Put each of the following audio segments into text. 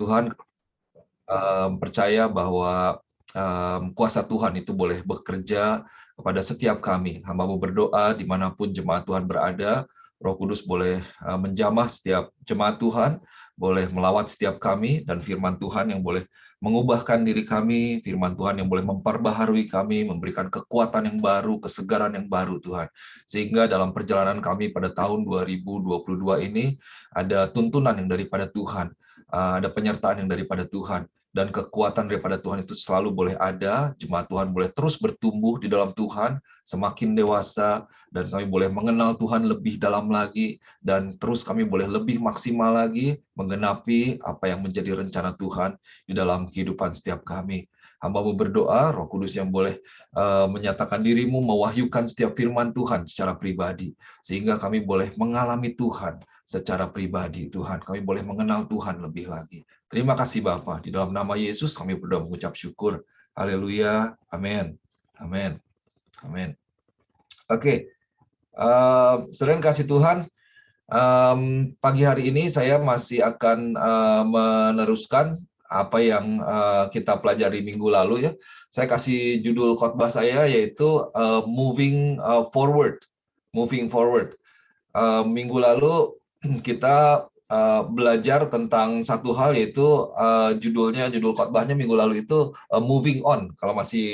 Tuhan percaya bahwa kuasa Tuhan itu boleh bekerja kepada setiap kami. Hamba-Mu berdoa dimanapun jemaat Tuhan berada, Roh Kudus boleh menjamah setiap jemaat Tuhan, boleh melawat setiap kami, dan firman Tuhan yang boleh mengubahkan diri kami, firman Tuhan yang boleh memperbaharui kami, memberikan kekuatan yang baru, kesegaran yang baru Tuhan. Sehingga dalam perjalanan kami pada tahun 2022 ini, ada tuntunan yang daripada Tuhan, ada penyertaan yang daripada Tuhan, dan kekuatan daripada Tuhan itu selalu boleh ada, jemaat Tuhan boleh terus bertumbuh di dalam Tuhan, semakin dewasa, dan kami boleh mengenal Tuhan lebih dalam lagi, dan terus kami boleh lebih maksimal lagi menggenapi apa yang menjadi rencana Tuhan di dalam kehidupan setiap kami. Hamba-Mu berdoa, Roh Kudus yang boleh menyatakan diri-Mu, mewahyukan setiap firman Tuhan secara pribadi, sehingga kami boleh mengalami Tuhan secara pribadi. Tuhan, kami boleh mengenal Tuhan lebih lagi. Terima kasih Bapa. Di dalam nama Yesus kami berdoa mengucap syukur. Haleluya. Amin. Amin. Amin. Oke. Saudara kasih Tuhan, pagi hari ini saya masih akan meneruskan apa yang kita pelajari minggu lalu ya. Saya kasih judul khotbah saya yaitu Moving Forward. Moving Forward. Minggu lalu kita belajar tentang satu hal yaitu judul khotbahnya minggu lalu itu moving on, kalau masih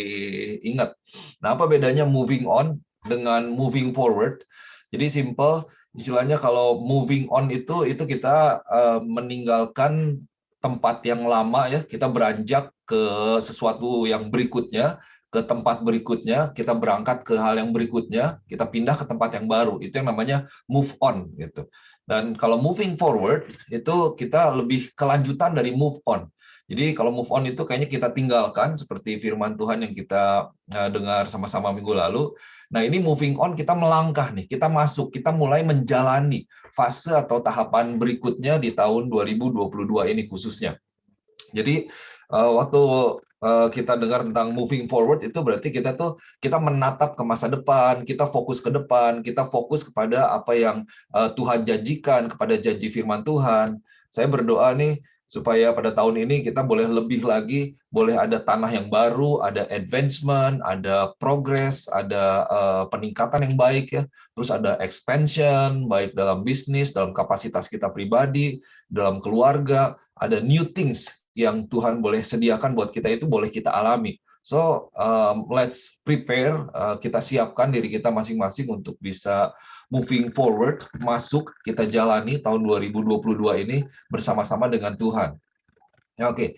ingat. Nah, apa bedanya moving on dengan moving forward? Jadi simple, istilahnya kalau moving on itu kita meninggalkan tempat yang lama ya, kita beranjak ke sesuatu yang berikutnya, ke tempat berikutnya, kita berangkat ke hal yang berikutnya, kita pindah ke tempat yang baru. Itu yang namanya move on gitu. Dan kalau moving forward itu kita lebih kelanjutan dari move on. Jadi kalau move on itu kayaknya kita tinggalkan seperti firman Tuhan yang kita dengar sama-sama minggu lalu. Nah, ini moving on, kita melangkah nih, kita masuk, kita mulai menjalani fase atau tahapan berikutnya di tahun 2022 ini khususnya. Jadi waktu kita dengar tentang moving forward itu berarti kita menatap ke masa depan, kita fokus ke depan, kita fokus kepada apa yang Tuhan janjikan, kepada janji firman Tuhan. Saya berdoa nih supaya pada tahun ini kita boleh lebih lagi, boleh ada tanah yang baru, ada advancement, ada progress, ada peningkatan yang baik ya, terus ada expansion baik dalam bisnis, dalam kapasitas kita pribadi, dalam keluarga, ada new things yang Tuhan boleh sediakan buat kita itu boleh kita alami. So, let's prepare, kita siapkan diri kita masing-masing untuk bisa moving forward, masuk, kita jalani tahun 2022 ini bersama-sama dengan Tuhan. Ya, oke.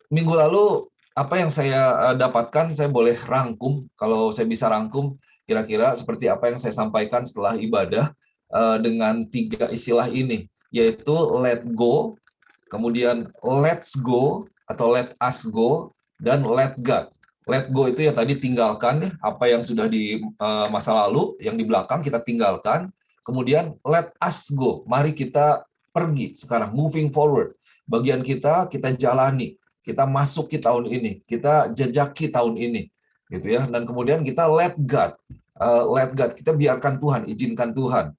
Minggu lalu, apa yang saya dapatkan, saya boleh rangkum, kalau saya bisa rangkum, kira-kira seperti apa yang saya sampaikan setelah ibadah, dengan 3 istilah ini, yaitu let go, kemudian let's go atau let us go, dan let God. Let go itu ya tadi tinggalkan apa yang sudah di masa lalu, yang di belakang kita tinggalkan. Kemudian let us go, mari kita pergi sekarang, moving forward. Bagian kita jalani, kita masuk ke tahun ini, kita jejaki tahun ini, gitu ya. Dan kemudian kita let God, kita biarkan Tuhan, izinkan Tuhan.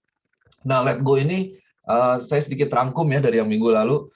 Nah, let go ini saya sedikit rangkum ya dari yang minggu lalu.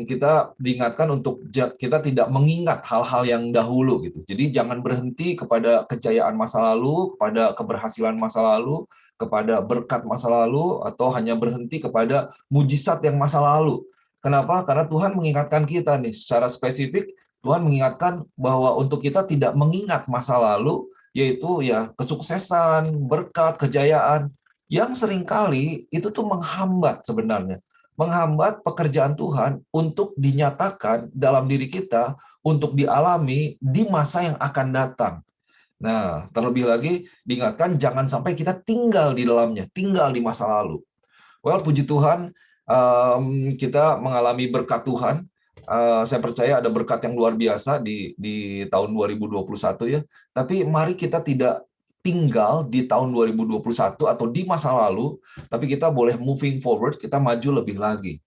Kita diingatkan untuk kita tidak mengingat hal-hal yang dahulu gitu. Jadi jangan berhenti kepada kejayaan masa lalu, kepada keberhasilan masa lalu, kepada berkat masa lalu, atau hanya berhenti kepada mujizat yang masa lalu. Kenapa? Karena Tuhan mengingatkan kita nih secara spesifik. Tuhan mengingatkan bahwa untuk kita tidak mengingat masa lalu, yaitu ya kesuksesan, berkat, kejayaan, yang seringkali itu tuh menghambat sebenarnya. Menghambat pekerjaan Tuhan untuk dinyatakan dalam diri kita, untuk dialami di masa yang akan datang. Nah, terlebih lagi diingatkan jangan sampai kita tinggal di dalamnya, tinggal di masa lalu. Well, puji Tuhan, kita mengalami berkat Tuhan. Saya percaya ada berkat yang luar biasa di tahun 2021 ya. Tapi mari kita tidak tinggal di tahun 2021 atau di masa lalu, tapi kita boleh moving forward, kita maju lebih lagi.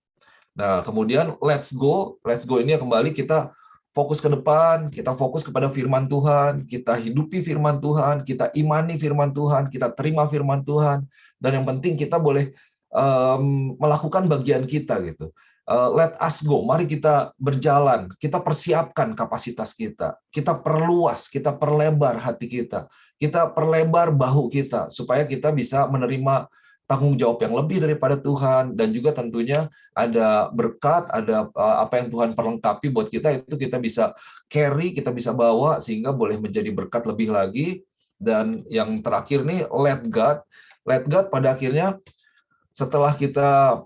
Nah, kemudian let's go ini kembali kita fokus ke depan, kita fokus kepada firman Tuhan, kita hidupi firman Tuhan, kita imani firman Tuhan, kita terima firman Tuhan, dan yang penting kita boleh melakukan bagian kita gitu. Let us go, mari kita berjalan, kita persiapkan kapasitas kita perluas, kita perlebar hati kita perlebar bahu kita, supaya kita bisa menerima tanggung jawab yang lebih daripada Tuhan, dan juga tentunya ada berkat, ada apa yang Tuhan perlengkapi buat kita, itu kita bisa carry, kita bisa bawa, sehingga boleh menjadi berkat lebih lagi. Dan yang terakhir nih, let God pada akhirnya, setelah kita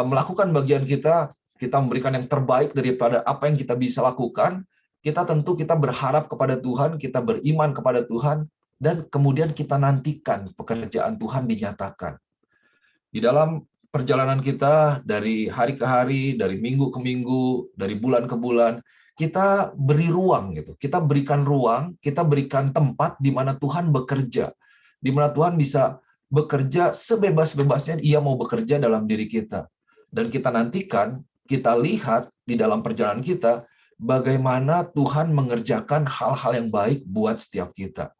melakukan bagian kita memberikan yang terbaik daripada apa yang kita bisa lakukan, kita berharap kepada Tuhan, kita beriman kepada Tuhan, dan kemudian kita nantikan pekerjaan Tuhan dinyatakan. Di dalam perjalanan kita dari hari ke hari, dari minggu ke minggu, dari bulan ke bulan, kita beri ruang gitu. Kita berikan ruang, kita berikan tempat di mana Tuhan bekerja. Di mana Tuhan bisa bekerja sebebas-bebasnya Ia mau bekerja dalam diri kita. Dan kita nantikan, kita lihat di dalam perjalanan kita bagaimana Tuhan mengerjakan hal-hal yang baik buat setiap kita.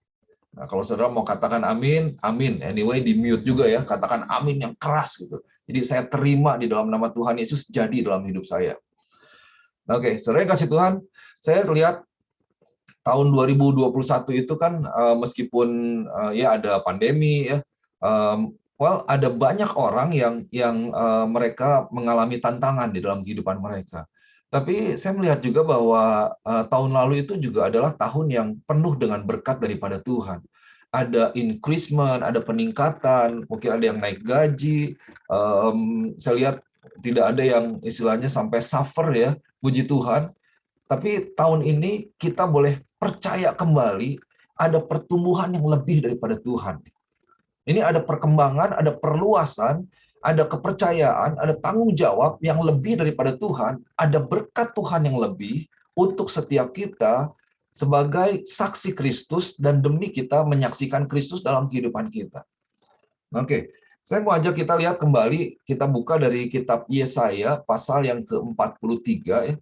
Nah, kalau saudara mau katakan amin, amin. Anyway, di mute juga ya, katakan amin yang keras gitu. Jadi saya terima di dalam nama Tuhan Yesus jadi dalam hidup saya. Oke, saudara kasih Tuhan, saya lihat tahun 2021 itu kan meskipun ya ada pandemi ya, ada banyak orang yang mereka mengalami tantangan di dalam kehidupan mereka. Tapi saya melihat juga bahwa tahun lalu itu juga adalah tahun yang penuh dengan berkat daripada Tuhan. Ada increasement, ada peningkatan, mungkin ada yang naik gaji. Saya lihat tidak ada yang istilahnya sampai suffer ya, puji Tuhan. Tapi tahun ini kita boleh percaya kembali ada pertumbuhan yang lebih daripada Tuhan. Ini ada perkembangan, ada perluasan, ada kepercayaan, ada tanggung jawab yang lebih daripada Tuhan, ada berkat Tuhan yang lebih untuk setiap kita sebagai saksi Kristus dan demi kita menyaksikan Kristus dalam kehidupan kita. Oke, saya mau ajak kita lihat kembali, kita buka dari kitab Yesaya pasal yang ke-43 ya.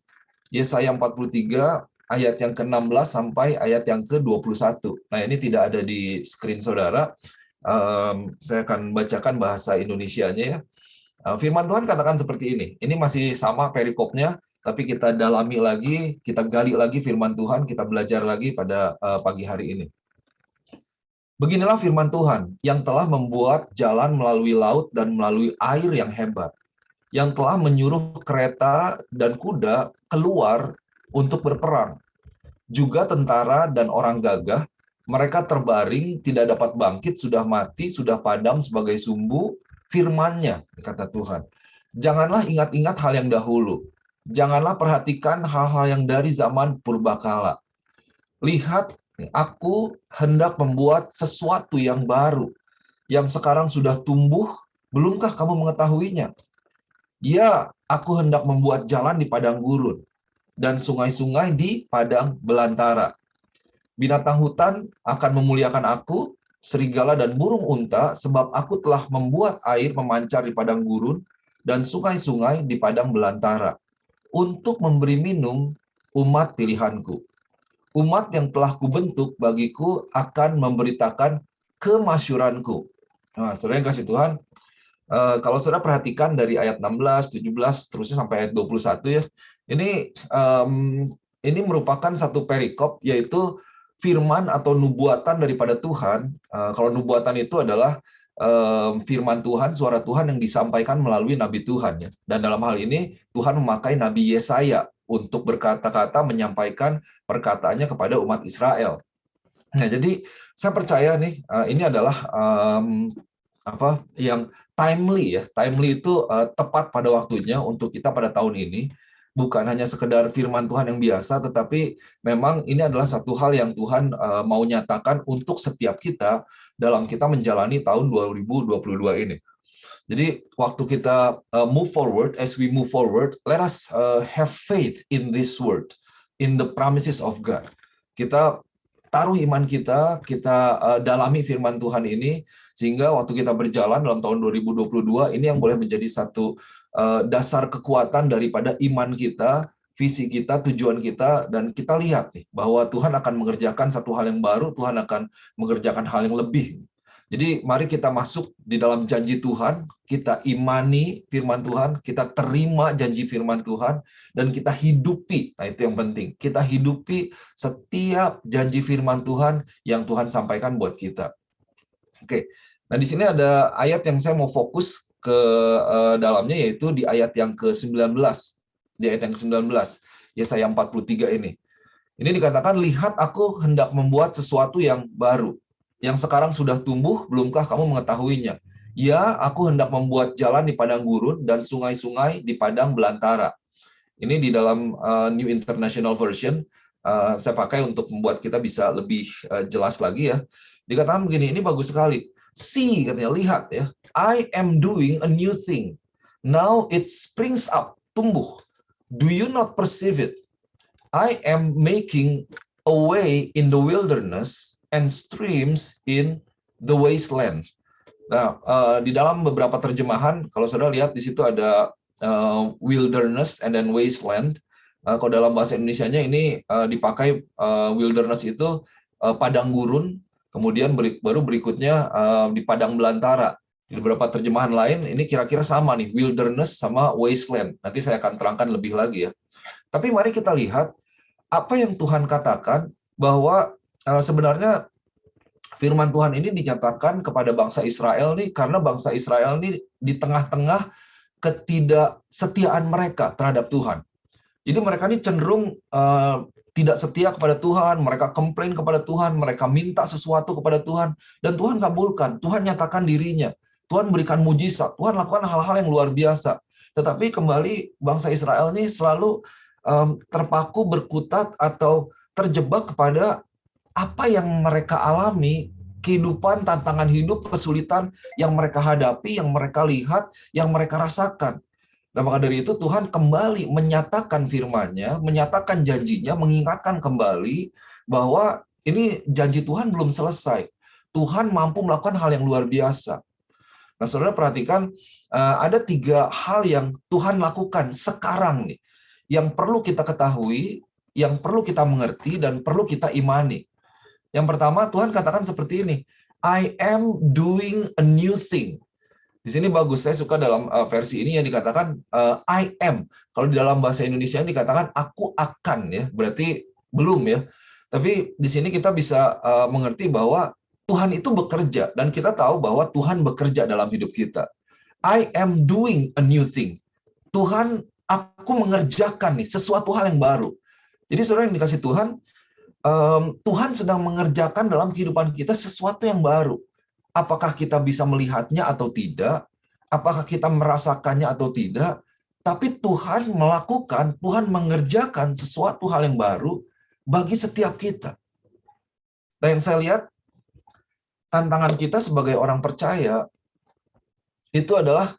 Yesaya 43 ayat yang ke-16 sampai ayat yang ke-21. Nah, ini tidak ada di screen saudara. Saya akan bacakan bahasa Indonesianya ya. Firman Tuhan katakan seperti ini. Ini masih sama perikopnya, tapi kita dalami lagi, kita gali lagi firman Tuhan, kita belajar lagi pada pagi hari ini. Beginilah firman Tuhan yang telah membuat jalan melalui laut dan melalui air yang hebat, yang telah menyuruh kereta dan kuda keluar untuk berperang. Juga tentara dan orang gagah, mereka terbaring, tidak dapat bangkit, sudah mati, sudah padam sebagai sumbu, firman-Nya, kata Tuhan. Janganlah ingat-ingat hal yang dahulu. Janganlah perhatikan hal-hal yang dari zaman purbakala. Lihat, aku hendak membuat sesuatu yang baru, yang sekarang sudah tumbuh, belumkah kamu mengetahuinya? Ya, aku hendak membuat jalan di padang gurun, dan sungai-sungai di padang belantara. Binatang hutan akan memuliakan aku, serigala dan burung unta, sebab aku telah membuat air memancar di padang gurun dan sungai-sungai di padang belantara, untuk memberi minum umat pilihanku. Umat yang telah kubentuk bagiku akan memberitakan kemasyuranku. Nah, saudara yang kasih Tuhan, kalau saudara perhatikan dari ayat 16, 17, terusnya sampai ayat 21 ya, ini merupakan satu perikop, yaitu firman atau nubuatan daripada Tuhan. Kalau nubuatan itu adalah firman Tuhan, suara Tuhan yang disampaikan melalui nabi Tuhan ya. Dan dalam hal ini Tuhan memakai Nabi Yesaya untuk berkata-kata, menyampaikan perkataannya kepada umat Israel. Nah, jadi saya percaya nih, ini adalah yang timely ya. Timely itu tepat pada waktunya untuk kita pada tahun ini. Bukan hanya sekedar firman Tuhan yang biasa, tetapi memang ini adalah satu hal yang Tuhan mau nyatakan untuk setiap kita dalam kita menjalani tahun 2022 ini. Jadi waktu kita move forward, as we move forward, let us have faith in this word, in the promises of God. Kita taruh iman kita dalami firman Tuhan ini, sehingga waktu kita berjalan dalam tahun 2022 ini yang boleh menjadi satu dasar kekuatan daripada iman kita, visi kita, tujuan kita, dan kita lihat nih bahwa Tuhan akan mengerjakan satu hal yang baru, Tuhan akan mengerjakan hal yang lebih. Jadi mari kita masuk di dalam janji Tuhan, kita imani firman Tuhan, kita terima janji firman Tuhan, dan kita hidupi. Nah, itu yang penting. Kita hidupi setiap janji firman Tuhan yang Tuhan sampaikan buat kita. Oke. Nah, di sini ada ayat yang saya mau fokus ke dalamnya, yaitu di ayat yang ke-19. Di ayat yang ke-19, Yesaya 43 ini. Ini dikatakan, lihat aku hendak membuat sesuatu yang baru. Yang sekarang sudah tumbuh, belumkah kamu mengetahuinya? Ya, aku hendak membuat jalan di padang gurun dan sungai-sungai di padang belantara. Ini di dalam New International Version, saya pakai untuk membuat kita bisa lebih jelas lagi ya. Dikatakan begini, ini bagus sekali. See, katanya, lihat ya. I am doing a new thing. Now it springs up, tumbuh. Do you not perceive it? I am making a way in the wilderness and streams in the wasteland. Nah, di dalam beberapa terjemahan, kalau saudara lihat di situ ada wilderness and then wasteland. Kalau dalam bahasa Indonesianya ini dipakai wilderness itu padang gurun, kemudian baru berikutnya di padang belantara. Di beberapa terjemahan lain ini kira-kira sama nih, wilderness sama wasteland. Nanti saya akan terangkan lebih lagi ya. Tapi mari kita lihat apa yang Tuhan katakan, bahwa sebenarnya firman Tuhan ini dinyatakan kepada bangsa Israel nih, karena bangsa Israel ini di tengah-tengah ketidaksetiaan mereka terhadap Tuhan. Jadi mereka ini cenderung tidak setia kepada Tuhan, mereka komplain kepada Tuhan, mereka minta sesuatu kepada Tuhan, dan Tuhan kabulkan, Tuhan nyatakan dirinya, Tuhan berikan mujizat, Tuhan lakukan hal-hal yang luar biasa. Tetapi kembali bangsa Israel ini selalu terpaku, berkutat, atau terjebak kepada apa yang mereka alami, kehidupan, tantangan hidup, kesulitan yang mereka hadapi, yang mereka lihat, yang mereka rasakan. Nah, maka dari itu Tuhan kembali menyatakan firman-Nya, menyatakan janjinya, mengingatkan kembali bahwa ini janji Tuhan belum selesai. Tuhan mampu melakukan hal yang luar biasa. Nah, saudara perhatikan, ada 3 hal yang Tuhan lakukan sekarang nih, yang perlu kita ketahui, yang perlu kita mengerti, dan perlu kita imani. Yang pertama, Tuhan katakan seperti ini, I am doing a new thing. Di sini bagus, saya suka dalam versi ini yang dikatakan I am. Kalau di dalam bahasa Indonesia dikatakan aku akan, ya, berarti belum ya. Tapi di sini kita bisa mengerti bahwa Tuhan itu bekerja, dan kita tahu bahwa Tuhan bekerja dalam hidup kita. I am doing a new thing. Tuhan, aku mengerjakan nih sesuatu hal yang baru. Jadi saudara yang dikasih Tuhan, Tuhan sedang mengerjakan dalam kehidupan kita sesuatu yang baru. Apakah kita bisa melihatnya atau tidak, apakah kita merasakannya atau tidak, tapi Tuhan melakukan, Tuhan mengerjakan sesuatu hal yang baru bagi setiap kita. Nah, yang saya lihat, tantangan kita sebagai orang percaya, itu adalah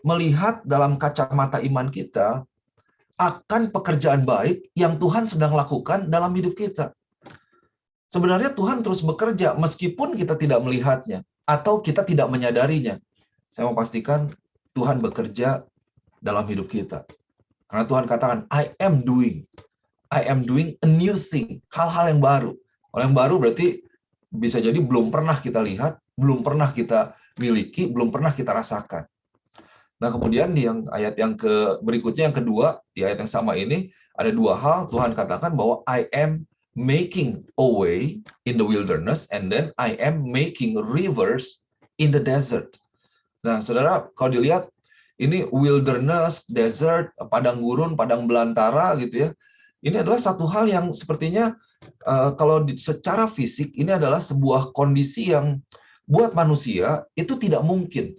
melihat dalam kacamata iman kita akan pekerjaan baik yang Tuhan sedang lakukan dalam hidup kita. Sebenarnya Tuhan terus bekerja meskipun kita tidak melihatnya atau kita tidak menyadarinya. Saya mau pastikan Tuhan bekerja dalam hidup kita. Karena Tuhan katakan, I am doing a new thing. Hal-hal yang baru. Hal yang baru berarti bisa jadi belum pernah kita lihat, belum pernah kita miliki, belum pernah kita rasakan. Nah, kemudian di ayat yang berikutnya, yang kedua, di ayat yang sama ini, ada 2 hal. Tuhan katakan bahwa I am making a way in the wilderness, and then I am making rivers in the desert. Nah, saudara, kalau dilihat, ini wilderness, desert, padang gurun, padang belantara, gitu ya. Ini adalah satu hal yang sepertinya, kalau secara fisik, ini adalah sebuah kondisi yang buat manusia, itu tidak mungkin.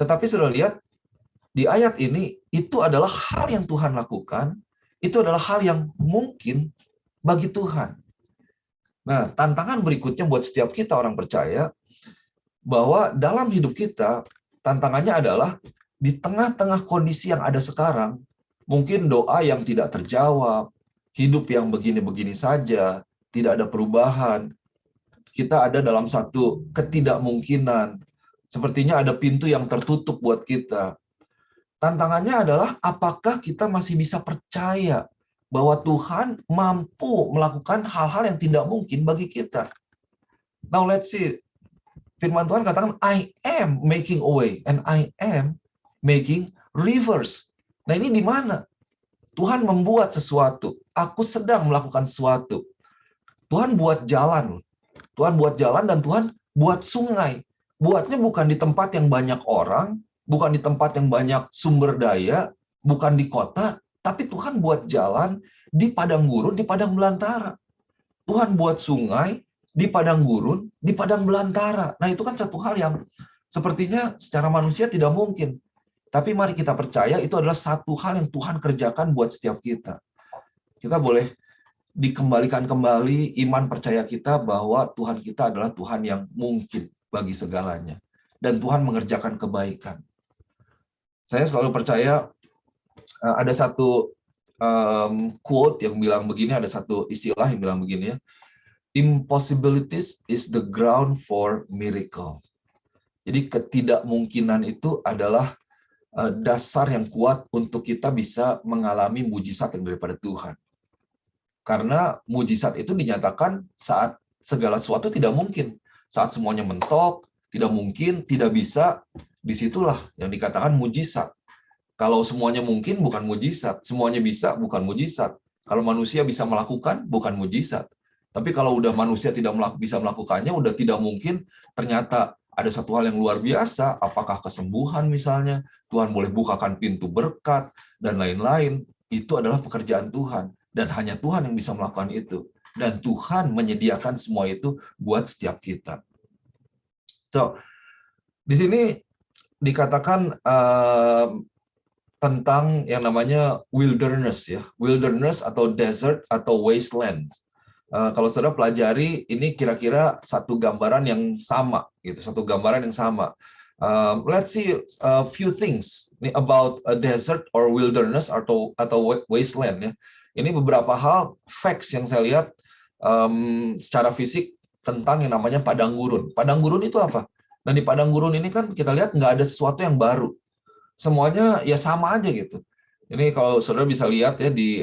Tetapi saudara lihat, di ayat ini, itu adalah hal yang Tuhan lakukan, itu adalah hal yang mungkin bagi Tuhan. Nah, tantangan berikutnya buat setiap kita orang percaya, bahwa dalam hidup kita, tantangannya adalah di tengah-tengah kondisi yang ada sekarang, mungkin doa yang tidak terjawab, hidup yang begini-begini saja, tidak ada perubahan, kita ada dalam satu ketidakmungkinan, sepertinya ada pintu yang tertutup buat kita. Tantangannya adalah apakah kita masih bisa percaya bahwa Tuhan mampu melakukan hal-hal yang tidak mungkin bagi kita. Now let's see. firman Tuhan katakan, I am making a way and I am making rivers. Nah, ini di mana? Tuhan membuat sesuatu. Aku sedang melakukan sesuatu. Tuhan buat jalan. Tuhan buat jalan dan Tuhan buat sungai. Buatnya bukan di tempat yang banyak orang, bukan di tempat yang banyak sumber daya, bukan di kota, tapi Tuhan buat jalan di padang gurun, di padang belantara. Tuhan buat sungai di padang gurun, di padang belantara. Nah, itu kan satu hal yang sepertinya secara manusia tidak mungkin. Tapi mari kita percaya itu adalah satu hal yang Tuhan kerjakan buat setiap kita. Kita boleh dikembalikan kembali iman percaya kita bahwa Tuhan kita adalah Tuhan yang mungkin bagi segalanya. Dan Tuhan mengerjakan kebaikan. Saya selalu percaya ada satu quote yang bilang begini, ada satu istilah yang bilang begini ya, impossibilities is the ground for miracle. Jadi ketidakmungkinan itu adalah dasar yang kuat untuk kita bisa mengalami mujizat yang daripada Tuhan. Karena mujizat itu dinyatakan saat segala sesuatu tidak mungkin. Saat semuanya mentok, tidak mungkin, tidak bisa, disitulah yang dikatakan mujizat. Kalau semuanya mungkin, bukan mujizat. Semuanya bisa, bukan mujizat. Kalau manusia bisa melakukan, bukan mujizat. Tapi kalau udah manusia tidak bisa melakukannya, udah tidak mungkin, ternyata ada satu hal yang luar biasa, apakah kesembuhan misalnya, Tuhan boleh bukakan pintu berkat, dan lain-lain. Itu adalah pekerjaan Tuhan. Dan hanya Tuhan yang bisa melakukan itu. Dan Tuhan menyediakan semua itu buat setiap kita. So, di sini dikatakan tentang yang namanya wilderness ya, wilderness atau desert atau wasteland. Kalau saudara pelajari, ini kira-kira satu gambaran yang sama, gitu, satu gambaran yang sama. Let's see a few things about a desert or wilderness atau wasteland ya. Ini beberapa hal facts yang saya lihat secara fisik tentang yang namanya padang gurun. Padang gurun itu apa? Dan di padang gurun ini kan kita lihat nggak ada sesuatu yang baru. Semuanya ya sama aja gitu. Ini kalau saudara bisa lihat ya di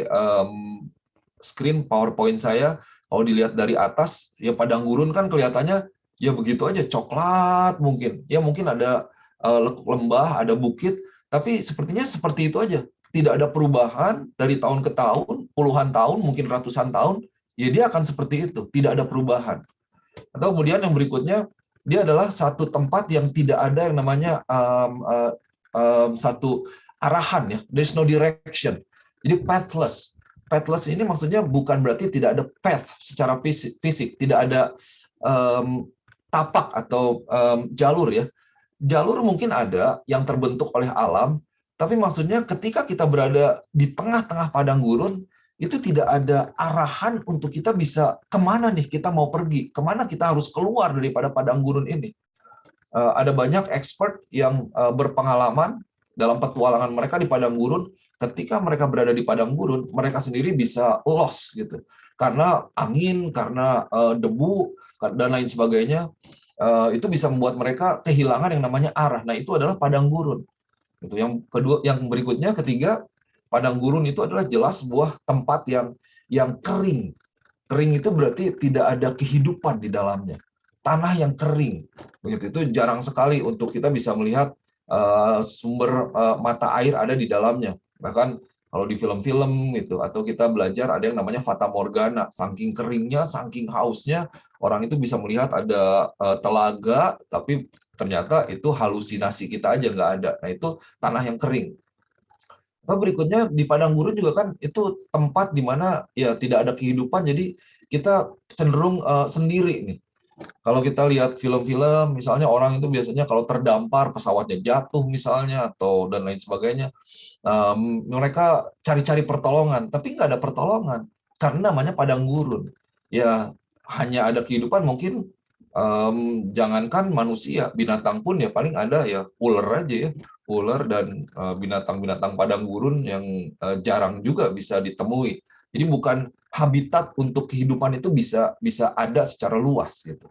screen PowerPoint saya, kalau dilihat dari atas, ya padang gurun kan kelihatannya ya begitu aja, coklat mungkin. Ya mungkin ada lekuk lembah, ada bukit, tapi sepertinya seperti itu aja. Tidak ada perubahan dari tahun ke tahun, puluhan tahun, mungkin ratusan tahun, ya dia akan seperti itu, tidak ada perubahan. Atau kemudian yang berikutnya, dia adalah satu tempat yang tidak ada yang namanya satu arahan ya, there's no direction. Jadi pathless. Pathless ini maksudnya bukan berarti tidak ada path secara fisik, tidak ada tapak atau jalur ya. Jalur mungkin ada yang terbentuk oleh alam, tapi maksudnya ketika kita berada di tengah-tengah padang gurun, itu tidak ada arahan untuk kita bisa kemana nih kita mau pergi, kemana kita harus keluar daripada padang gurun ini. Ada banyak expert yang berpengalaman dalam petualangan mereka di padang gurun. Ketika mereka berada di padang gurun, mereka sendiri bisa lost gitu, karena angin, karena debu dan lain sebagainya. Itu bisa membuat mereka kehilangan yang namanya arah. Nah, itu adalah padang gurun. Itu yang kedua, yang berikutnya, ketiga, padang gurun itu adalah jelas sebuah tempat yang kering. Kering itu berarti tidak ada kehidupan di dalamnya. Tanah yang kering. Begitu, itu jarang sekali untuk kita bisa melihat sumber mata air ada di dalamnya. Bahkan kalau di film-film itu atau kita belajar ada yang namanya fata morgana, saking keringnya, saking hausnya, orang itu bisa melihat ada telaga, tapi ternyata itu halusinasi kita aja, nggak ada. Nah, itu tanah yang kering. Nah, berikutnya di padang gurun juga kan itu tempat di mana ya tidak ada kehidupan, jadi kita cenderung sendiri nih. Kalau kita lihat film-film, misalnya orang itu biasanya kalau terdampar, pesawatnya jatuh misalnya, atau dan lain sebagainya, mereka cari-cari pertolongan, tapi nggak ada pertolongan, karena namanya padang gurun. Ya, hanya ada kehidupan mungkin, jangankan manusia, binatang pun ya paling ada ya ular aja ya, ular dan binatang-binatang padang gurun yang jarang juga bisa ditemui. Jadi bukan habitat untuk kehidupan itu bisa ada secara luas gitu.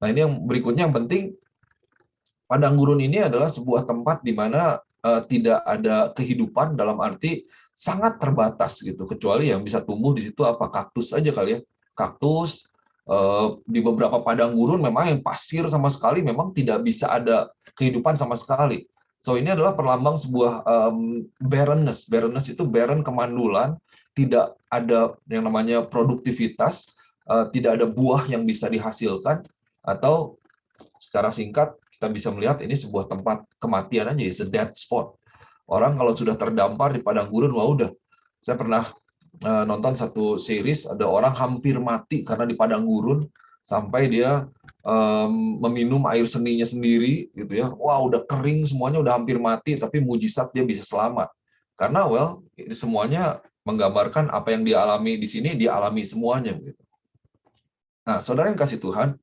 Nah, ini yang berikutnya yang penting, padang gurun ini adalah sebuah tempat di mana tidak ada kehidupan dalam arti sangat terbatas gitu, kecuali yang bisa tumbuh di situ apa kaktus aja kali ya, kaktus, Di beberapa padang gurun memang yang pasir sama sekali, memang tidak bisa ada kehidupan sama sekali. So ini adalah perlambang sebuah barrenness. Barrenness itu barren, kemandulan, tidak ada yang namanya produktivitas, tidak ada buah yang bisa dihasilkan, atau secara singkat kita bisa melihat ini sebuah tempat kematian aja, is a dead spot. Orang kalau sudah terdampar di padang gurun, wah udah. Saya pernah nonton satu series, ada orang hampir mati karena di padang gurun, sampai dia meminum air seninya sendiri gitu ya. Wah, udah kering semuanya, udah hampir mati, tapi mujizat dia bisa selamat. Karena semuanya menggambarkan apa yang dia alami di sini, dia alami semuanya gitu. Nah, saudara yang kasih Tuhan,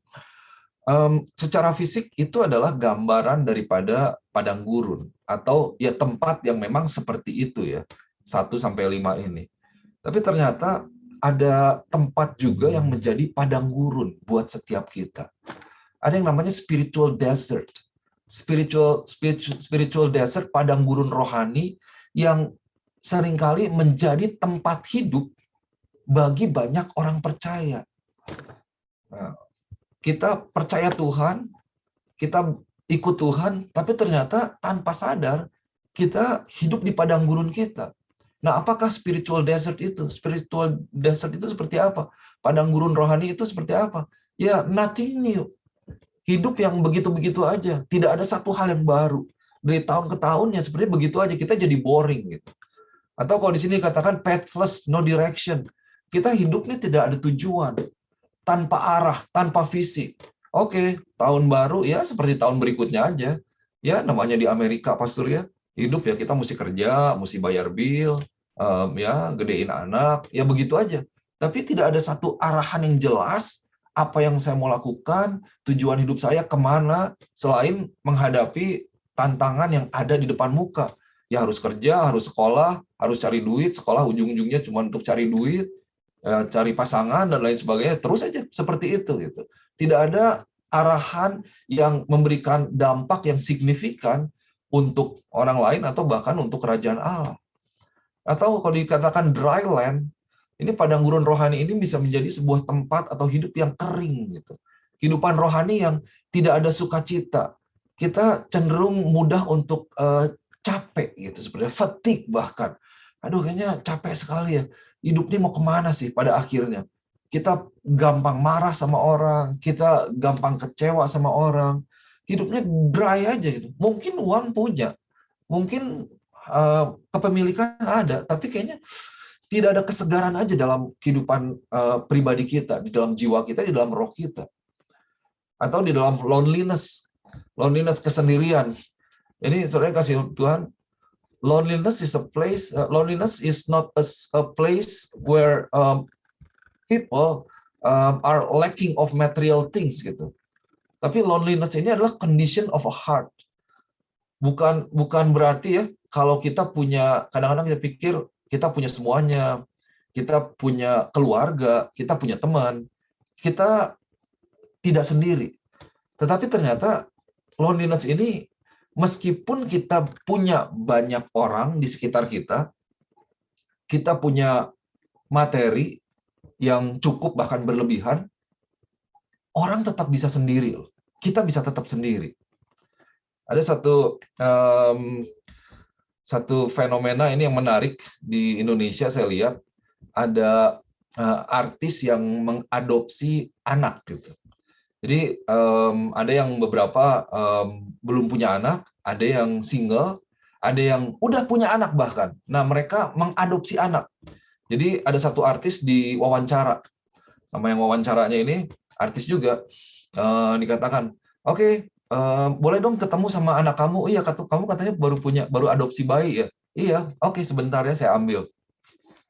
secara fisik itu adalah gambaran daripada padang gurun, atau ya tempat yang memang seperti itu ya, 1-5 ini. Tapi ternyata ada tempat juga yang menjadi padang gurun buat setiap kita. Ada yang namanya spiritual desert. Spiritual desert, padang gurun rohani yang seringkali menjadi tempat hidup bagi banyak orang percaya. Nah, kita percaya Tuhan, kita ikut Tuhan, tapi ternyata tanpa sadar kita hidup di padang gurun kita. Nah, apakah spiritual desert itu? Spiritual desert itu seperti apa? Padang gurun rohani itu seperti apa? Ya, nothing new. Hidup yang begitu-begitu aja. Tidak ada satu hal yang baru. Dari tahun ke tahun ya seperti begitu aja. Kita jadi boring gitu. Atau kalau di sini katakan pathless, no direction. Kita hidup ini tidak ada tujuan. Tanpa arah, tanpa visi. Oke, tahun baru ya seperti tahun berikutnya aja. Ya, namanya di Amerika, Pastor ya. Hidup ya kita mesti kerja, mesti bayar bill, ya gedein anak, ya begitu aja. Tapi tidak ada satu arahan yang jelas, apa yang saya mau lakukan, tujuan hidup saya kemana, selain menghadapi tantangan yang ada di depan muka. Ya harus kerja, harus sekolah, harus cari duit, sekolah ujung-ujungnya cuma untuk cari duit, cari pasangan dan lain sebagainya, terus aja seperti itu gitu. Tidak ada arahan yang memberikan dampak yang signifikan untuk orang lain atau bahkan untuk kerajaan Allah. Atau kalau dikatakan dry land, ini padang gurun rohani ini bisa menjadi sebuah tempat atau hidup yang kering gitu. Kehidupan rohani yang tidak ada sukacita. Kita cenderung mudah untuk capek gitu, sebenarnya fatigue bahkan. Aduh, kayaknya capek sekali ya. Hidup ini mau kemana sih pada akhirnya? Kita gampang marah sama orang, kita gampang kecewa sama orang. Hidupnya dry aja gitu. Mungkin uang punya, mungkin kepemilikan ada, tapi kayaknya tidak ada kesegaran aja dalam kehidupan pribadi kita, di dalam jiwa kita, di dalam roh kita. Atau di dalam loneliness, kesendirian. Ini saudara kasih Tuhan, loneliness is a place. Loneliness is not a place where people are lacking of material things gitu. Tapi loneliness ini adalah condition of a heart. Bukan berarti ya kalau kita punya, kadang-kadang kita pikir kita punya semuanya, kita punya keluarga, kita punya teman, kita tidak sendiri. Tetapi ternyata loneliness ini, meskipun kita punya banyak orang di sekitar kita, kita punya materi yang cukup bahkan berlebihan, orang tetap bisa sendiri. Kita bisa tetap sendiri. Ada satu fenomena ini yang menarik di Indonesia, saya lihat ada artis yang mengadopsi anak gitu. Jadi ada yang beberapa belum punya anak, ada yang single, ada yang udah punya anak bahkan. Nah, mereka mengadopsi anak. Jadi ada satu artis diwawancara, sama yang wawancaranya ini artis juga, dikatakan, oke, boleh dong ketemu sama anak kamu. Iya, kamu katanya baru adopsi bayi ya. Iya, oke, sebentar ya, saya ambil.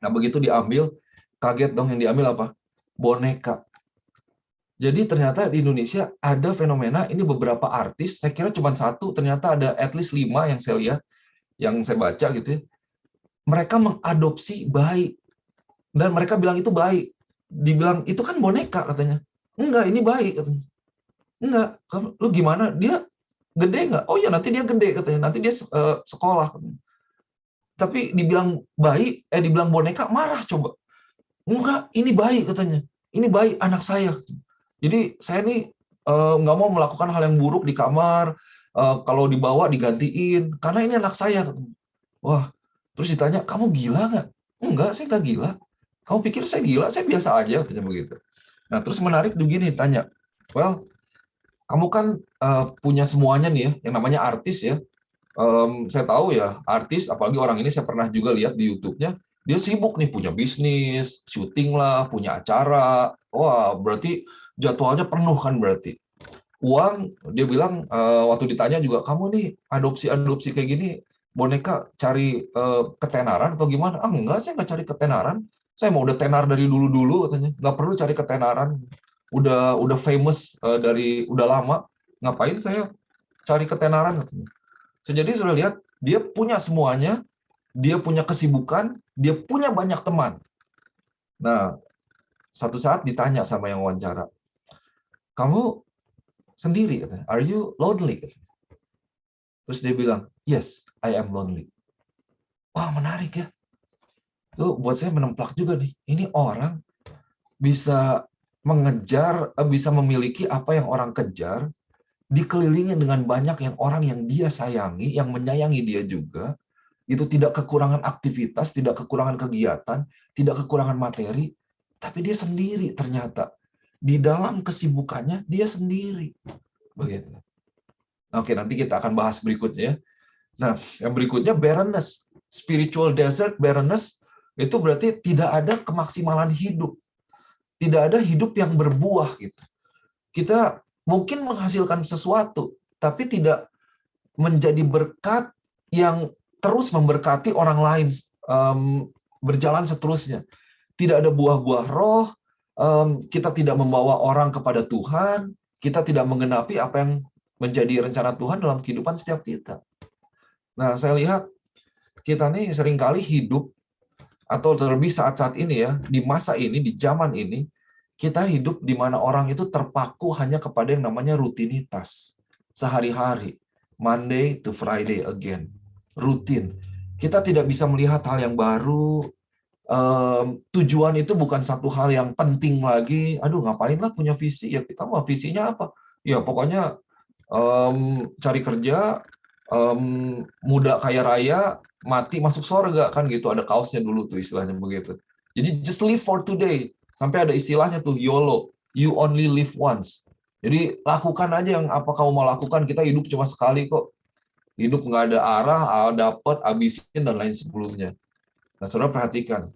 Nah, begitu diambil, kaget dong, yang diambil apa? Boneka. Jadi ternyata di Indonesia ada fenomena ini, beberapa artis, saya kira cuma satu, ternyata ada at least 5 yang saya lihat, yang saya baca gitu ya. Mereka mengadopsi bayi. Dan mereka bilang itu bayi. Dibilang, itu kan boneka katanya. Enggak, ini bayi katanya. Enggak, lu gimana? Dia gede nggak? Oh ya, nanti dia gede katanya. Nanti dia sekolah katanya. Tapi dibilang bayi, dibilang boneka, marah coba. Enggak, ini bayi katanya. Ini bayi anak saya. Jadi saya nih nggak mau melakukan hal yang buruk di kamar, kalau dibawa digantiin, karena ini anak saya. Wah, terus ditanya, "Kamu gila nggak?" "Enggak, saya nggak gila." "Kamu pikir saya gila? Saya biasa aja," katanya begitu. Nah, terus menarik begini, tanya, "Well, kamu kan punya semuanya nih ya, yang namanya artis ya. Saya tahu ya, artis, apalagi orang ini saya pernah juga lihat di YouTube-nya, dia sibuk nih punya bisnis, syuting lah, punya acara. Wah, berarti jadwalnya penuh kan berarti. Uang, dia bilang waktu ditanya juga, kamu nih adopsi kayak gini, boneka cari ketenaran atau gimana? Ah enggak, saya nggak cari ketenaran. Saya mau udah tenar dari dulu-dulu katanya. Nggak perlu cari ketenaran. Udah famous dari udah lama. Ngapain saya cari ketenaran katanya. Jadi sudah lihat, dia punya semuanya, dia punya kesibukan, dia punya banyak teman. Nah, satu saat ditanya sama yang wawancara, kamu sendiri katanya, are you lonely? Terus dia bilang, yes, I am lonely. Wah, menarik ya. Itu buat saya menemplak juga nih. Ini orang bisa mengejar, bisa memiliki apa yang orang kejar, dikelilingi dengan banyak yang orang yang dia sayangi, yang menyayangi dia juga, itu tidak kekurangan aktivitas, tidak kekurangan kegiatan, tidak kekurangan materi, tapi dia sendiri ternyata. Di dalam kesibukannya, dia sendiri. Begitu. Oke, nanti kita akan bahas berikutnya. Nah, yang berikutnya barrenness. Spiritual desert, barrenness, itu berarti tidak ada kemaksimalan hidup. Tidak ada hidup yang berbuah. Gitu. Kita mungkin menghasilkan sesuatu, tapi tidak menjadi berkat yang terus memberkati orang lain, berjalan seterusnya. Tidak ada buah-buah roh, kita tidak membawa orang kepada Tuhan, kita tidak menggenapi apa yang menjadi rencana Tuhan dalam kehidupan setiap kita. Nah, saya lihat kita nih seringkali hidup, atau terlebih saat-saat ini ya, di masa ini, di zaman ini, kita hidup di mana orang itu terpaku hanya kepada yang namanya rutinitas. Sehari-hari, Monday to Friday again, rutin. Kita tidak bisa melihat hal yang baru, tujuan itu bukan satu hal yang penting lagi. Aduh, ngapain lah punya visi, ya kita mau visinya apa? Ya pokoknya cari kerja, muda kaya raya, mati masuk surga kan gitu, ada kaosnya dulu tuh istilahnya begitu. Jadi just live for today, sampai ada istilahnya tuh YOLO, you only live once. Jadi lakukan aja yang apa kamu mau lakukan, kita hidup cuma sekali kok. Hidup nggak ada arah, dapat, habisin dan lain sebelumnya. Nah, saudara perhatikan,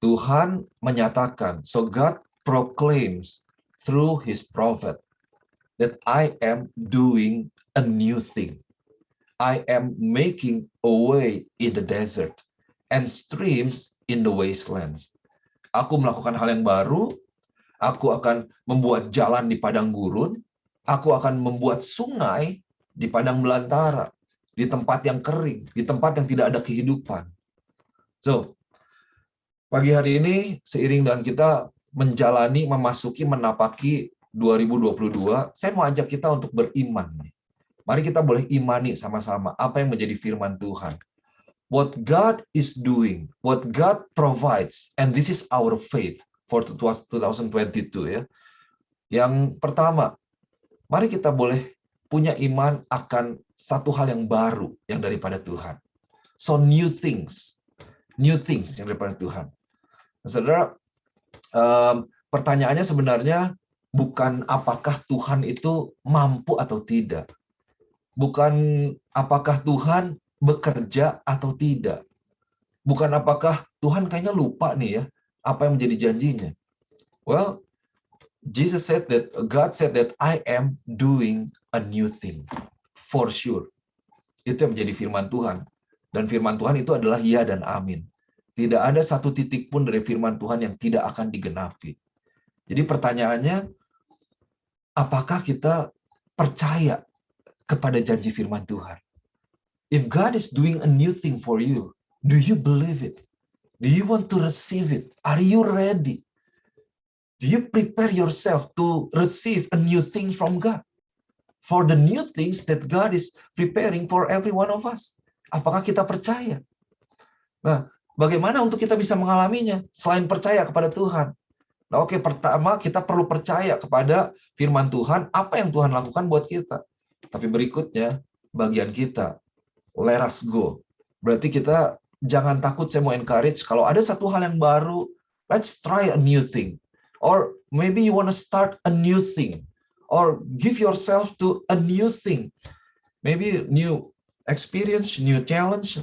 Tuhan menyatakan, so God proclaims through His prophet that I am doing a new thing. I am making a way in the desert and streams in the wastelands. Aku melakukan hal yang baru, aku akan membuat jalan di padang gurun, aku akan membuat sungai di padang belantara, di tempat yang kering, di tempat yang tidak ada kehidupan. So, pagi hari ini, seiring dengan kita menjalani, memasuki, menapaki 2022, saya mau ajak kita untuk beriman. Mari kita boleh imani sama-sama apa yang menjadi firman Tuhan. What God is doing, what God provides, and this is our faith for 2022 ya. Yang pertama, mari kita boleh punya iman akan satu hal yang baru yang daripada Tuhan. So new things yang daripada Tuhan. Nah, saudara, pertanyaannya sebenarnya bukan apakah Tuhan itu mampu atau tidak. Bukan apakah Tuhan bekerja atau tidak. Bukan apakah Tuhan kayaknya lupa nih ya, apa yang menjadi janjinya. Well, God said that I am doing a new thing. For sure. Itu yang menjadi firman Tuhan. Dan firman Tuhan itu adalah ya dan amin. Tidak ada satu titik pun dari firman Tuhan yang tidak akan digenapi. Jadi pertanyaannya, apakah kita percaya kepada janji firman Tuhan? If God is doing a new thing for you, do you believe it? Do you want to receive it? Are you ready? Do you prepare yourself to receive a new thing from God? For the new things that God is preparing for every one of us. Apakah kita percaya? Nah, bagaimana untuk kita bisa mengalaminya selain percaya kepada Tuhan? Nah, oke, pertama kita perlu percaya kepada firman Tuhan, apa yang Tuhan lakukan buat kita. Tapi berikutnya, bagian kita, let us go. Berarti kita jangan takut, saya mau encourage, kalau ada satu hal yang baru, let's try a new thing. Or maybe you want to start a new thing. Or give yourself to a new thing. Maybe new experience, new challenge,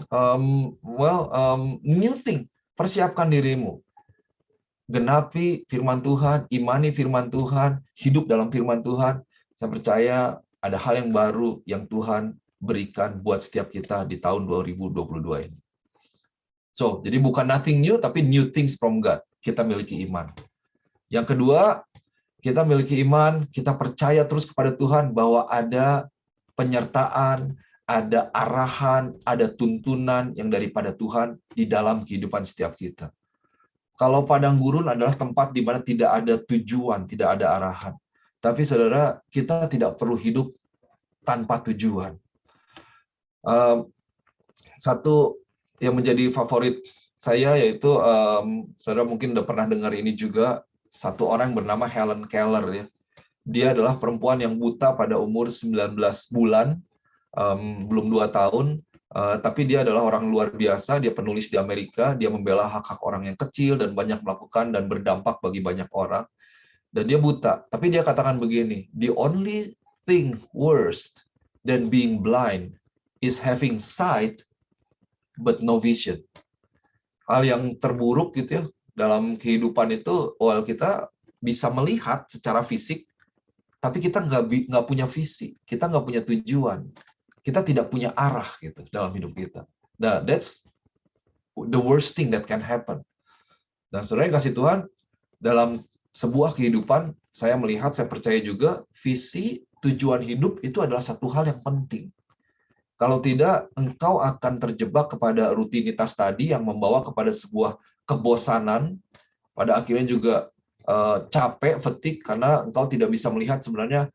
new thing. Persiapkan dirimu. Genapi firman Tuhan, imani firman Tuhan, hidup dalam firman Tuhan. Saya percaya ada hal yang baru yang Tuhan berikan buat setiap kita di tahun 2022 ini. So, jadi bukan nothing new, tapi new things from God. Kita miliki iman. Yang kedua, kita miliki iman, kita percaya terus kepada Tuhan bahwa ada penyertaan, ada arahan, ada tuntunan yang daripada Tuhan di dalam kehidupan setiap kita. Kalau padang gurun adalah tempat di mana tidak ada tujuan, tidak ada arahan. Tapi saudara, kita tidak perlu hidup tanpa tujuan. Satu yang menjadi favorit saya yaitu, saudara mungkin udah pernah dengar ini juga, satu orang bernama Helen Keller ya. Dia adalah perempuan yang buta pada umur 19 bulan, belum 2 tahun, tapi dia adalah orang luar biasa, dia penulis di Amerika, dia membela hak-hak orang yang kecil dan banyak melakukan dan berdampak bagi banyak orang. Dan dia buta, tapi dia katakan begini, the only thing worse than being blind is having sight but no vision. Hal yang terburuk gitu ya, dalam kehidupan itu, kita bisa melihat secara fisik, tapi kita nggak punya visi, kita nggak punya tujuan. Kita tidak punya arah gitu dalam hidup kita. Nah, that's the worst thing that can happen. Nah, saudara yang kasih Tuhan, dalam sebuah kehidupan, saya melihat, saya percaya juga, visi, tujuan hidup itu adalah satu hal yang penting. Kalau tidak, engkau akan terjebak kepada rutinitas tadi yang membawa kepada sebuah kebosanan, pada akhirnya juga capek, fatigue, karena engkau tidak bisa melihat sebenarnya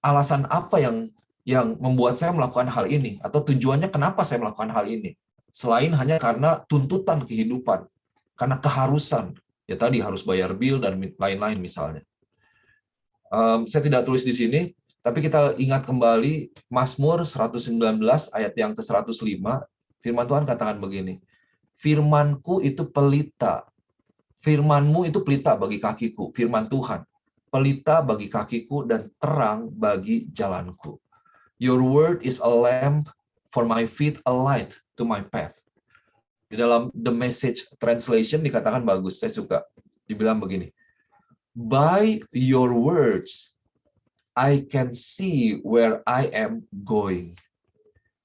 alasan apa yang membuat saya melakukan hal ini, atau tujuannya kenapa saya melakukan hal ini, selain hanya karena tuntutan kehidupan, karena keharusan, ya tadi harus bayar bill dan lain-lain misalnya. Saya tidak tulis di sini, tapi kita ingat kembali Mazmur 119 ayat yang ke-105, firman Tuhan katakan begini, firman-Ku itu pelita, firman-Mu itu pelita bagi kakiku, firman Tuhan, pelita bagi kakiku dan terang bagi jalanku. Your word is a lamp for my feet, a light to my path. Di dalam The Message Translation dikatakan bagus, saya suka. Dibilang begini, by your words, I can see where I am going.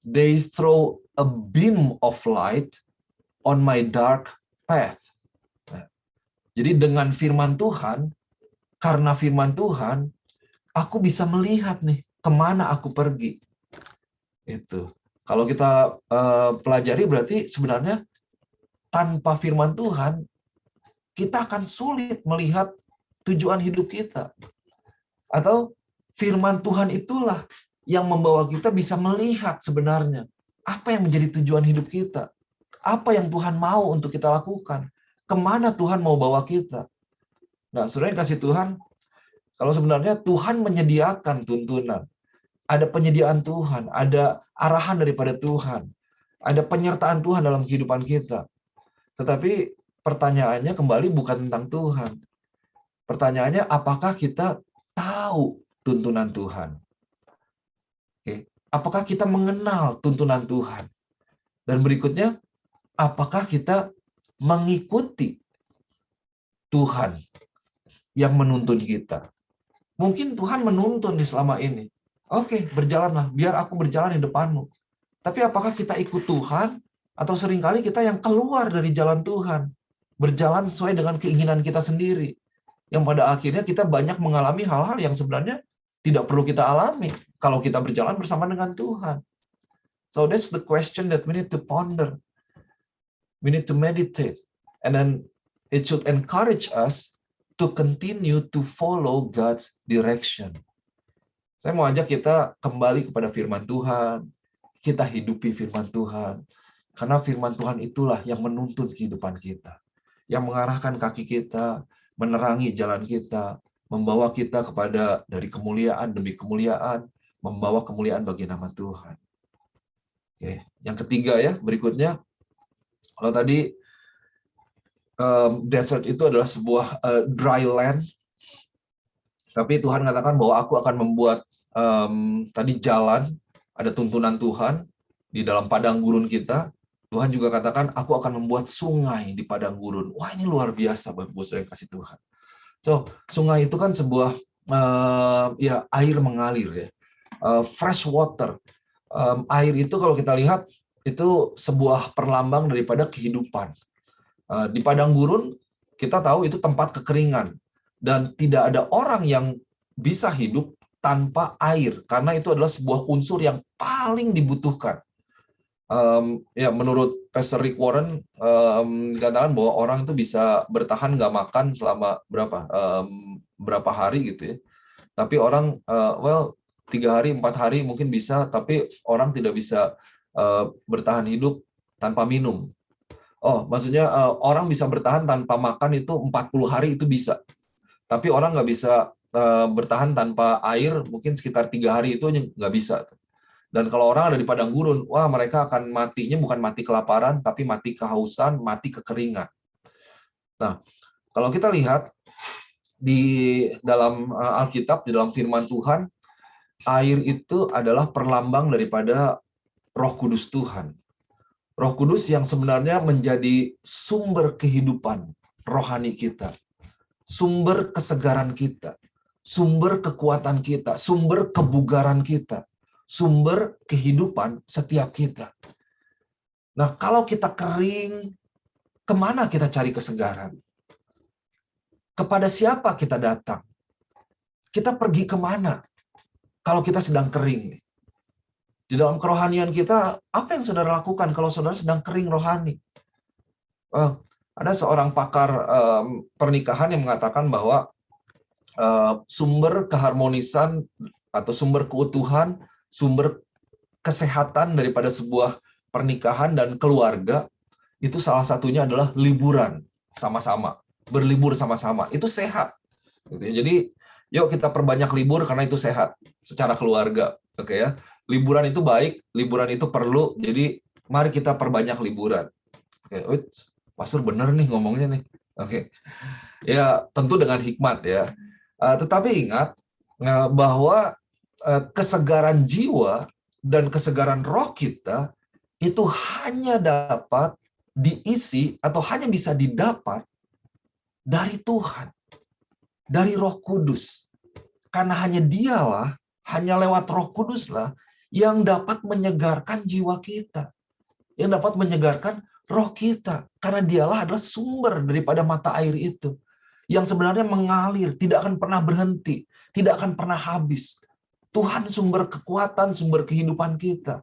They throw a beam of light on my dark path. Jadi dengan firman Tuhan, karena firman Tuhan, aku bisa melihat nih, kemana aku pergi. Itu. Kalau kita pelajari berarti sebenarnya tanpa firman Tuhan, kita akan sulit melihat tujuan hidup kita. Atau firman Tuhan itulah yang membawa kita bisa melihat sebenarnya apa yang menjadi tujuan hidup kita. Apa yang Tuhan mau untuk kita lakukan. Kemana Tuhan mau bawa kita. Nah, saudara yang kasih Tuhan, kalau sebenarnya Tuhan menyediakan tuntunan, ada penyediaan Tuhan, ada arahan daripada Tuhan, ada penyertaan Tuhan dalam kehidupan kita. Tetapi pertanyaannya kembali bukan tentang Tuhan. Pertanyaannya, apakah kita tahu tuntunan Tuhan? Oke. Apakah kita mengenal tuntunan Tuhan? Dan berikutnya, apakah kita mengikuti Tuhan yang menuntun kita? Mungkin Tuhan menuntun di selama ini. Oke, berjalanlah, biar aku berjalan di depanmu. Tapi apakah kita ikut Tuhan, atau seringkali kita yang keluar dari jalan Tuhan, berjalan sesuai dengan keinginan kita sendiri, yang pada akhirnya kita banyak mengalami hal-hal yang sebenarnya tidak perlu kita alami kalau kita berjalan bersama dengan Tuhan. So that's the question that we need to ponder. We need to meditate. And then it should encourage us to continue to follow God's direction. Saya mau ajak kita kembali kepada firman Tuhan, kita hidupi firman Tuhan, karena firman Tuhan itulah yang menuntun kehidupan kita, yang mengarahkan kaki kita, menerangi jalan kita, membawa kita kepada dari kemuliaan demi kemuliaan, membawa kemuliaan bagi nama Tuhan. Oke, yang ketiga ya, berikutnya, kalau tadi desert itu adalah sebuah dry land, tapi Tuhan katakan bahwa aku akan membuat tadi jalan, ada tuntunan Tuhan di dalam padang gurun kita. Tuhan juga katakan, aku akan membuat sungai di padang gurun. Wah, ini luar biasa, Bapak-Ibu Saudara yang kasih Tuhan. So, sungai itu kan sebuah ya air mengalir ya, fresh water. Air itu kalau kita lihat itu sebuah perlambang daripada kehidupan. Di padang gurun kita tahu itu tempat kekeringan dan tidak ada orang yang bisa hidup tanpa air karena itu adalah sebuah unsur yang paling dibutuhkan. Ya menurut Pastor Rick Warren dikatakan bahwa orang itu bisa bertahan nggak makan selama berapa hari gitu ya. Tapi orang 3 hari 4 hari mungkin bisa, tapi orang tidak bisa bertahan hidup tanpa minum. Oh, maksudnya orang bisa bertahan tanpa makan itu 40 hari itu bisa. Tapi orang nggak bisa bertahan tanpa air mungkin sekitar 3 hari itu nggak bisa. Dan kalau orang ada di padang gurun, wah mereka akan matinya bukan mati kelaparan, tapi mati kehausan, mati kekeringan. Nah, kalau kita lihat di dalam Alkitab, di dalam firman Tuhan, air itu adalah perlambang daripada Roh Kudus Tuhan. Roh Kudus yang sebenarnya menjadi sumber kehidupan rohani kita, sumber kesegaran kita, sumber kekuatan kita, sumber kebugaran kita, sumber kehidupan setiap kita. Nah, kalau kita kering, kemana kita cari kesegaran? Kepada siapa kita datang? Kita pergi kemana kalau kita sedang kering? Di dalam kerohanian kita, apa yang saudara lakukan kalau saudara sedang kering rohani? Ada seorang pakar pernikahan yang mengatakan bahwa sumber keharmonisan atau sumber keutuhan, sumber kesehatan daripada sebuah pernikahan dan keluarga itu salah satunya adalah liburan sama-sama, berlibur sama-sama. Itu sehat. Jadi, yuk kita perbanyak libur karena itu sehat secara keluarga. Oke ya. Liburan itu baik, liburan itu perlu. Jadi, mari kita perbanyak liburan. Oke, Pastor bener nih ngomongnya nih. Oke. Ya, tentu dengan hikmat ya. Tetapi ingat bahwa kesegaran jiwa dan kesegaran roh kita itu hanya dapat diisi atau hanya bisa didapat dari Tuhan, dari Roh Kudus. Karena hanya dialah, hanya lewat Roh Kuduslah yang dapat menyegarkan jiwa kita, yang dapat menyegarkan roh kita. Karena dialah adalah sumber daripada mata air itu, yang sebenarnya mengalir, tidak akan pernah berhenti, tidak akan pernah habis. Tuhan sumber kekuatan, sumber kehidupan kita.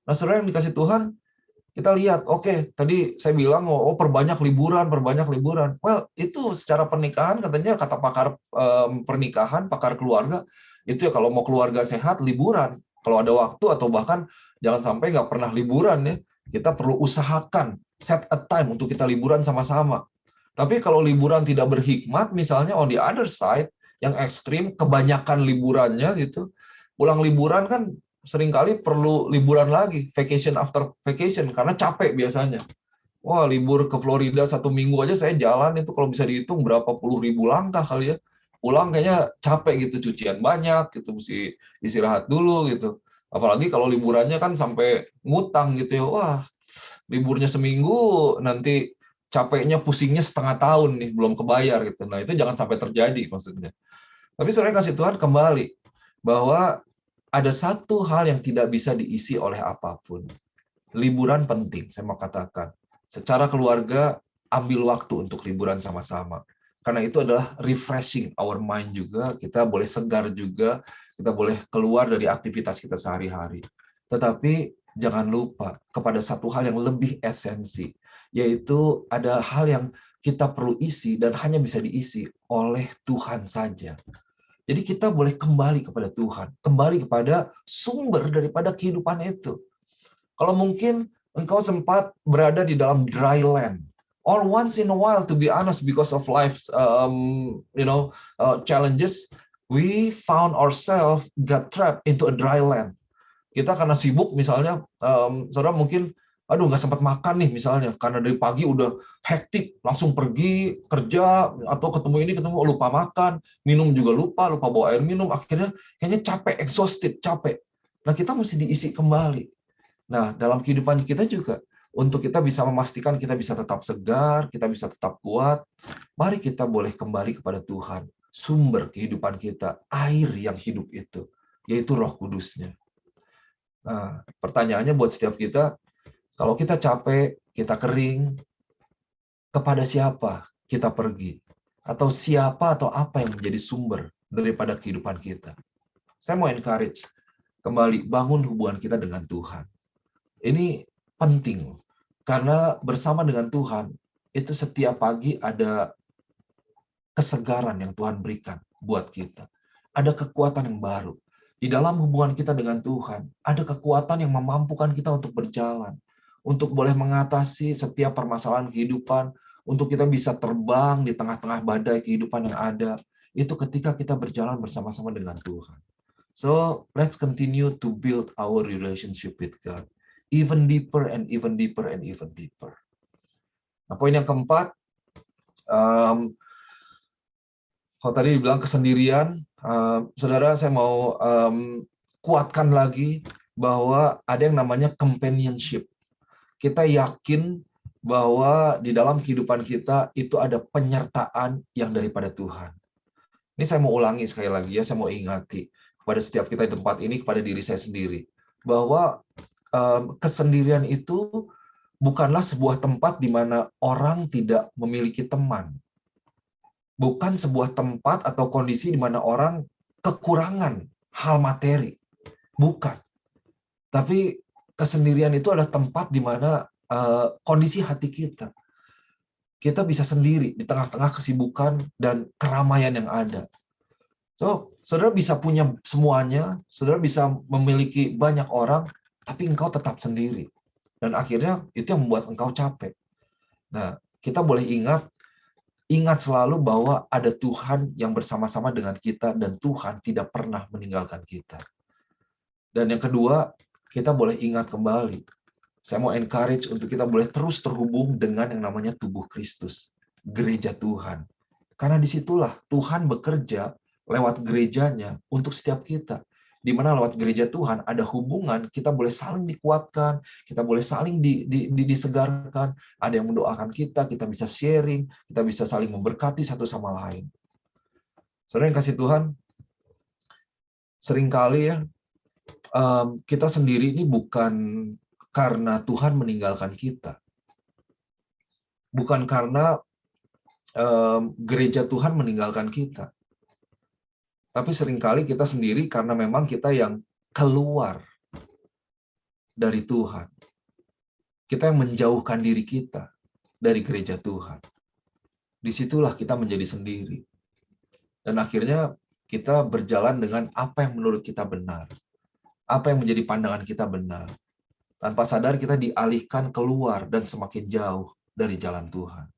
Nah, saudara yang dikasih Tuhan, kita lihat, oke, tadi saya bilang, perbanyak liburan. Well, itu secara pernikahan, katanya kata pakar pernikahan, pakar keluarga, itu ya kalau mau keluarga sehat, liburan. Kalau ada waktu, atau bahkan jangan sampai nggak pernah liburan ya, kita perlu usahakan, set a time untuk kita liburan sama-sama. Tapi kalau liburan tidak berhikmat, misalnya on the other side, yang ekstrim, kebanyakan liburannya gitu, pulang liburan kan seringkali perlu liburan lagi, vacation after vacation, karena capek biasanya. Wah, libur ke Florida 1 minggu aja saya jalan itu kalau bisa dihitung berapa puluh ribu langkah kali ya. Pulang kayaknya capek gitu, cucian banyak, gitu mesti istirahat dulu gitu. Apalagi kalau liburannya kan sampai ngutang gitu ya. Wah, liburnya seminggu, nanti capeknya pusingnya setengah tahun nih, belum kebayar gitu. Nah, itu jangan sampai terjadi maksudnya. Tapi sebenarnya kasih Tuhan kembali, bahwa ada satu hal yang tidak bisa diisi oleh apapun. Liburan penting, saya mau katakan. Secara keluarga, ambil waktu untuk liburan sama-sama. Karena itu adalah refreshing our mind juga, kita boleh segar juga, kita boleh keluar dari aktivitas kita sehari-hari. Tetapi jangan lupa kepada satu hal yang lebih esensi, yaitu ada hal yang kita perlu isi dan hanya bisa diisi oleh Tuhan saja. Jadi kita boleh kembali kepada Tuhan, kembali kepada sumber daripada kehidupan itu. Kalau mungkin engkau sempat berada di dalam dry land, or once in a while, to be honest, because of life's challenges, we found ourselves got trapped into a dry land. Kita karena sibuk misalnya, saudara mungkin nggak sempat makan nih misalnya, karena dari pagi udah hektik, langsung pergi kerja, atau ketemu ini, ketemu, lupa makan, minum juga lupa bawa air minum, akhirnya kayaknya capek, exhausted, capek. Nah, kita mesti diisi kembali. Nah, dalam kehidupan kita juga, untuk kita bisa memastikan kita bisa tetap segar, kita bisa tetap kuat, mari kita boleh kembali kepada Tuhan, sumber kehidupan kita, air yang hidup itu, yaitu Roh Kudusnya. Nah, pertanyaannya buat setiap kita, kalau kita capek, kita kering, kepada siapa kita pergi? Atau siapa atau apa yang menjadi sumber daripada kehidupan kita? Saya mau encourage, kembali bangun hubungan kita dengan Tuhan. Ini penting, karena bersama dengan Tuhan, itu setiap pagi ada kesegaran yang Tuhan berikan buat kita. Ada kekuatan yang baru. Di dalam hubungan kita dengan Tuhan, ada kekuatan yang memampukan kita untuk berjalan, untuk boleh mengatasi setiap permasalahan kehidupan, untuk kita bisa terbang di tengah-tengah badai kehidupan yang ada. Itu ketika kita berjalan bersama-sama dengan Tuhan. So, let's continue to build our relationship with God. Even deeper and even deeper and even deeper. Nah, poin yang keempat, kalau tadi dibilang kesendirian, saudara, saya mau kuatkan lagi bahwa ada yang namanya companionship. Kita yakin bahwa di dalam kehidupan kita itu ada penyertaan yang daripada Tuhan. Ini saya mau ulangi sekali lagi ya, saya mau ingati kepada setiap kita di tempat ini, kepada diri saya sendiri, bahwa kesendirian itu bukanlah sebuah tempat di mana orang tidak memiliki teman. Bukan sebuah tempat atau kondisi di mana orang kekurangan hal materi. Bukan. Tapi kesendirian itu adalah tempat di mana kondisi hati kita. Kita bisa sendiri di tengah-tengah kesibukan dan keramaian yang ada. So, saudara bisa punya semuanya, saudara bisa memiliki banyak orang, tapi engkau tetap sendiri. Dan akhirnya itu yang membuat engkau capek. Nah, kita boleh ingat selalu bahwa ada Tuhan yang bersama-sama dengan kita dan Tuhan tidak pernah meninggalkan kita. Dan yang kedua, kita boleh ingat kembali. Saya mau encourage untuk kita boleh terus terhubung dengan yang namanya tubuh Kristus, gereja Tuhan. Karena disitulah Tuhan bekerja lewat gerejanya untuk setiap kita. Di mana lewat gereja Tuhan ada hubungan, kita boleh saling dikuatkan, kita boleh saling disegarkan, ada yang mendoakan kita bisa sharing, kita bisa saling memberkati satu sama lain. Saudara yang kasih Tuhan, seringkali ya, kita sendiri ini bukan karena Tuhan meninggalkan kita. Bukan karena gereja Tuhan meninggalkan kita. Tapi seringkali kita sendiri karena memang kita yang keluar dari Tuhan. Kita yang menjauhkan diri kita dari gereja Tuhan. Disitulah kita menjadi sendiri. Dan akhirnya kita berjalan dengan apa yang menurut kita benar. Apa yang menjadi pandangan kita benar. Tanpa sadar kita dialihkan keluar dan semakin jauh dari jalan Tuhan.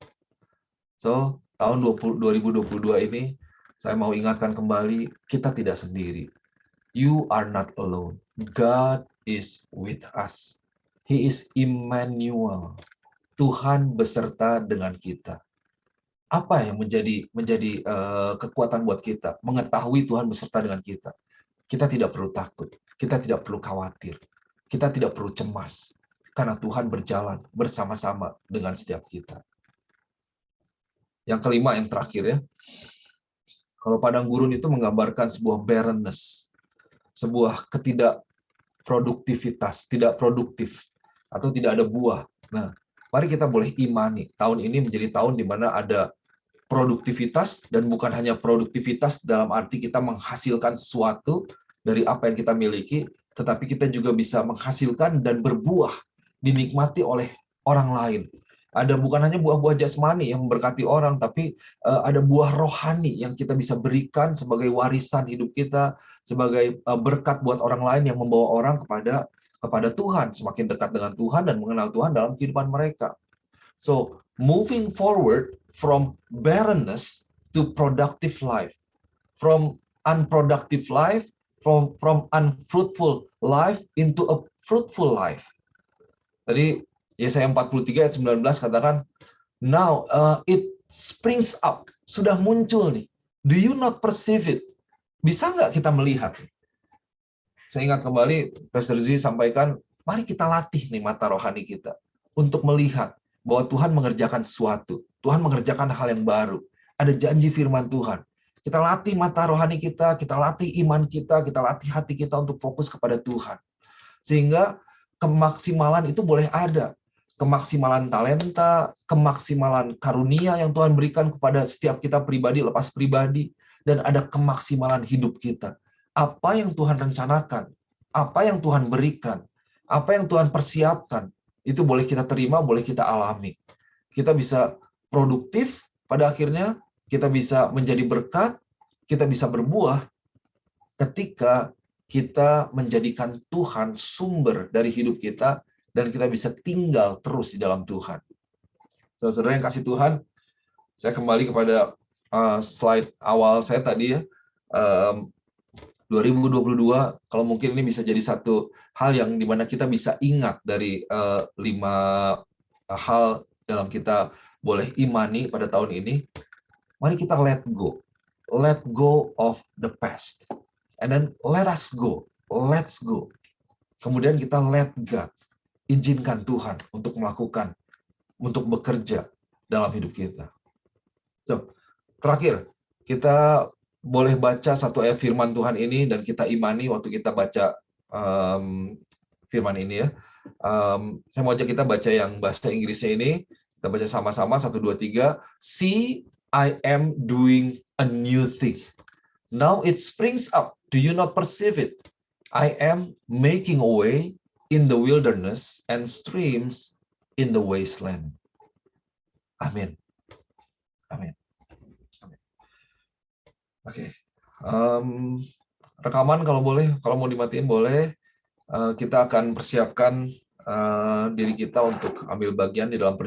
So, tahun 2022 ini, saya mau ingatkan kembali, kita tidak sendiri. You are not alone. God is with us. He is Immanuel. Tuhan beserta dengan kita. Apa yang menjadi kekuatan buat kita? Mengetahui Tuhan beserta dengan kita. Kita tidak perlu takut. Kita tidak perlu khawatir. Kita tidak perlu cemas. Karena Tuhan berjalan bersama-sama dengan setiap kita. Yang kelima, yang terakhir ya. Kalau padang gurun itu menggambarkan sebuah barrenness, sebuah ketidakproduktivitas, tidak produktif, atau tidak ada buah. Nah, mari kita boleh imani, tahun ini menjadi tahun di mana ada produktivitas, dan bukan hanya produktivitas dalam arti kita menghasilkan sesuatu dari apa yang kita miliki, tetapi kita juga bisa menghasilkan dan berbuah, dinikmati oleh orang lain. Ada bukan hanya buah-buah jasmani yang memberkati orang, tapi ada buah rohani yang kita bisa berikan sebagai warisan hidup kita, sebagai berkat buat orang lain yang membawa orang kepada Tuhan, semakin dekat dengan Tuhan dan mengenal Tuhan dalam kehidupan mereka. So, moving forward from barrenness to productive life, from unproductive life, from unfruitful life into a fruitful life. Tadi Yesaya 43 ayat 19 katakan, now it springs up, sudah muncul nih. Do you not perceive it? Bisa nggak kita melihat? Saya ingat kembali, Pastor Z sampaikan, mari kita latih nih mata rohani kita untuk melihat bahwa Tuhan mengerjakan sesuatu. Tuhan mengerjakan hal yang baru. Ada janji firman Tuhan. Kita latih mata rohani kita latih iman kita latih hati kita untuk fokus kepada Tuhan. Sehingga kemaksimalan itu boleh ada. Kemaksimalan talenta, kemaksimalan karunia yang Tuhan berikan kepada setiap kita pribadi, lepas pribadi, dan ada kemaksimalan hidup kita. Apa yang Tuhan rencanakan, apa yang Tuhan berikan, apa yang Tuhan persiapkan, itu boleh kita terima, boleh kita alami. Kita bisa produktif, pada akhirnya kita bisa menjadi berkat, kita bisa berbuah, ketika kita menjadikan Tuhan sumber dari hidup kita, dan kita bisa tinggal terus di dalam Tuhan. Saudara-saudara yang kasih Tuhan, saya kembali kepada slide awal saya tadi ya, 2022, kalau mungkin ini bisa jadi satu hal yang dimana kita bisa ingat dari 5 hal dalam kita boleh imani pada tahun ini. Mari kita let go of the past, and then let's go. Kemudian kita let God, izinkan Tuhan untuk melakukan, untuk bekerja dalam hidup kita. So, terakhir, kita boleh baca satu ayat firman Tuhan ini dan kita imani waktu kita baca firman ini ya. Saya mau ajak kita baca yang bahasa Inggrisnya ini. Kita baca sama-sama, 1, 2, 3. See, I am doing a new thing. Now it springs up. Do you not perceive it? I am making a way in the wilderness and streams in the wasteland. Amin. Amin. Oke. Rekaman kalau boleh, kalau mau dimatiin boleh. Kita akan persiapkan diri kita untuk ambil bagian di dalam